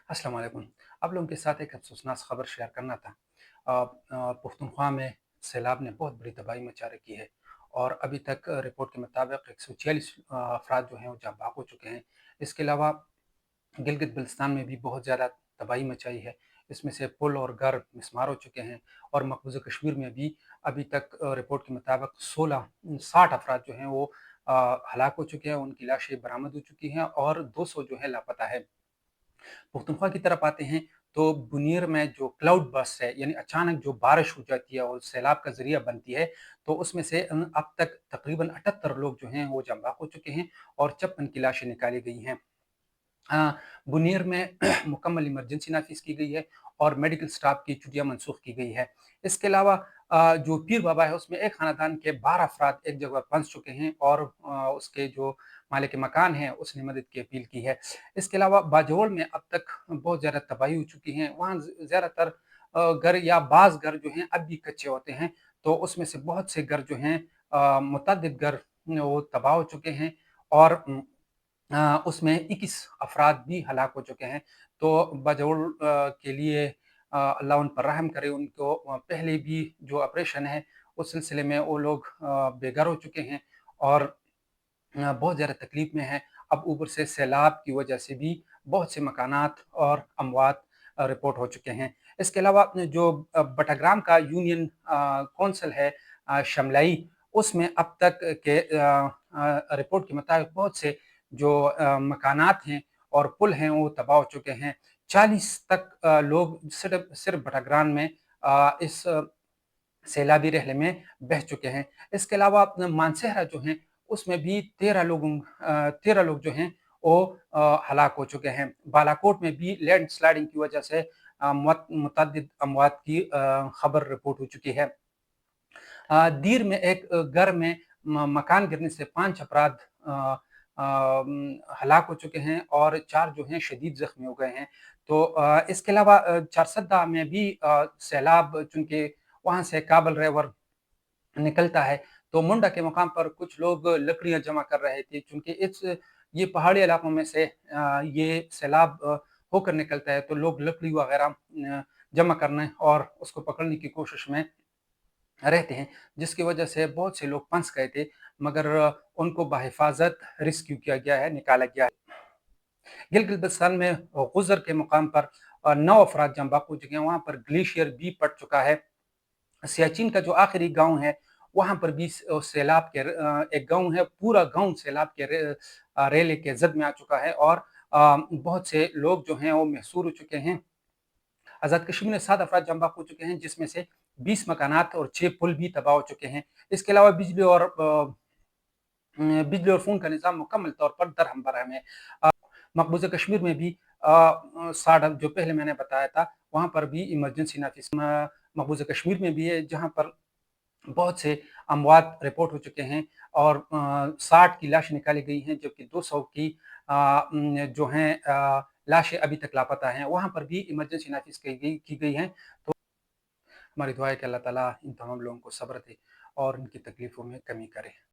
अस्सलाम वालेकुम। आप लोगों के साथ एक अफ़सोसनाक ख़बर शेयर करना था। पुख्तनख्वा में सैलाब ने बहुत बड़ी तबाही मचा रखी है और अभी तक रिपोर्ट के मुताबिक 146 अफ़राद जो हैं वो जाँ बाँग हो चुके हैं। इसके अलावा गिलगित बल्तिस्तान में भी बहुत ज़्यादा तबाही मचाई है। इसमें से पुल और घर मिस्मार हो चुके हैं और मकबूज़ा कश्मीर में भी अभी तक रिपोर्ट के मुताबिक 60 अफ़राद जो हैं वो हलाक हो चुके हैं, उनकी लाशें बरामद हो चुकी हैं और 200 जो है लापता है। पुख्तनख्वा की तरफ आते हैं तो बुनीर में जो क्लाउड बर्स्ट है यानी अचानक जो बारिश हो जाती है और सैलाब का ज़रिया बनती है, तो उसमें से अब तक तकरीबन 78 लोग जो हैं वो जाँ बाँग हो चुके हैं और 56 की लाशें निकाली गई हैं। बुनीर में मुकम्मल इमरजेंसी नाफिज की गई है और मेडिकल स्टाफ की छुट्टियां मनसूख की गई है। इसके अलावा जो पीर बाबा है उसमें एक खानदान के 12 अफराद एक जगह फंस चुके हैं और उसके जो मालिक मकान है उसने मदद की अपील की है। इसके अलावा बाजोल में अब तक बहुत ज़्यादा तबाही हो चुकी है। वहाँ ज़्यादातर घर या बाज़ घर जो हैं अब भी कच्चे होते हैं, तो उसमें से बहुत से घर जो हैं मुतअद्दिद घर वो तबाह हो चुके हैं और उसमें 21 अफ़राद भी हलाक हो चुके हैं। तो बजोड़ के लिए अल्लाह उन पर रहम करे, उनको पहले भी जो ऑपरेशन है, उस सिलसिले में वो लोग बेघर हो चुके हैं और बहुत ज़्यादा तकलीफ़ में हैं। अब ऊपर से सैलाब की वजह से भी बहुत से मकानात और अमवात रिपोर्ट हो चुके हैं। इसके अलावा जो बटाग्राम का यूनियन कौंसिल है शमलाई, उसमें अब तक के रिपोर्ट के मुताबिक बहुत से जो मकानात हैं और पुल हैं, वो तबाह हो चुके हैं। 40 तक लोग सिर्फ़ बटाग्राम में इस सैलाबी रहले में बह चुके हैं। इसके अलावा मानसेहरा जो हैं, उसमें भी 13 लोग जो हैं वो हलाक हो चुके हैं। बालाकोट में भी लैंडस्लाइडिंग की वजह से मुतअद्दिद अमवात की खबर रिपोर्ट हो चुकी है। दीर में एक घर में मकान गिरने से 5 अफराद हलाक हो चुके हैं और 4 जो हैं शदीद ज़ख्मी हो गए हैं। तो इसके अलावा चारसद्दा में भी सैलाब चूँकि वहाँ से काबल रिवर निकलता है, तो मुंडा के मुकाम पर कुछ लोग लकड़ियाँ जमा कर रहे थे चूँकि ये पहाड़ी इलाकों में से ये सैलाब होकर निकलता है, तो लोग लकड़ी वगैरह जमा करने और उसको पकड़ने की कोशिश में रहते हैं, जिसकी वजह से बहुत से लोग फँस गए थे, मगर उनको बाहिफ़ाज़त रेस्क्यू किया गया है, निकाला गया है। गिलगित-बल्तिस्तान में गुज़र के मुकाम पर 9 अफ़राद जाँ बाँग हो चुके हैं, वहाँ पर ग्लेशियर भी फट चुका है। सियाचिन का जो आखिरी गाँव है, वहाँ पर भी सैलाब के एक गाँव है, पूरा गाँव सैलाब के रेले के ज़द में आ चुका है और बहुत से लोग जो हैं वो महसूर हो चुके हैं। आज़ाद कश्मीर में 7 अफराद जाँ बाँग हो चुके हैं, जिसमें से 20 मकानात और 6 पुल भी तबाह हो चुके हैं। इसके अलावा बिजली और फ़ोन का निज़ाम मुकम्मल तौर पर दरहम-बरहम है। मकबूज़ा कश्मीर में भी 60 जो पहले मैंने बताया था, वहाँ पर भी इमरजेंसी नाफिज़ मकबूज़ा कश्मीर में भी है, जहाँ पर बहुत से अमवात रिपोर्ट हो चुके हैं और 60 की लाशें निकाली गई हैं, जबकि 200 की जो हैं लाशें अभी तक लापता हैं। वहाँ पर भी इमरजेंसी नाफ़िज़ की गई हैं। तो हमारी दुआ है कि अल्लाह ताला इन तमाम लोगों को सब्र दे और इनकी तकलीफ़ों में कमी करे।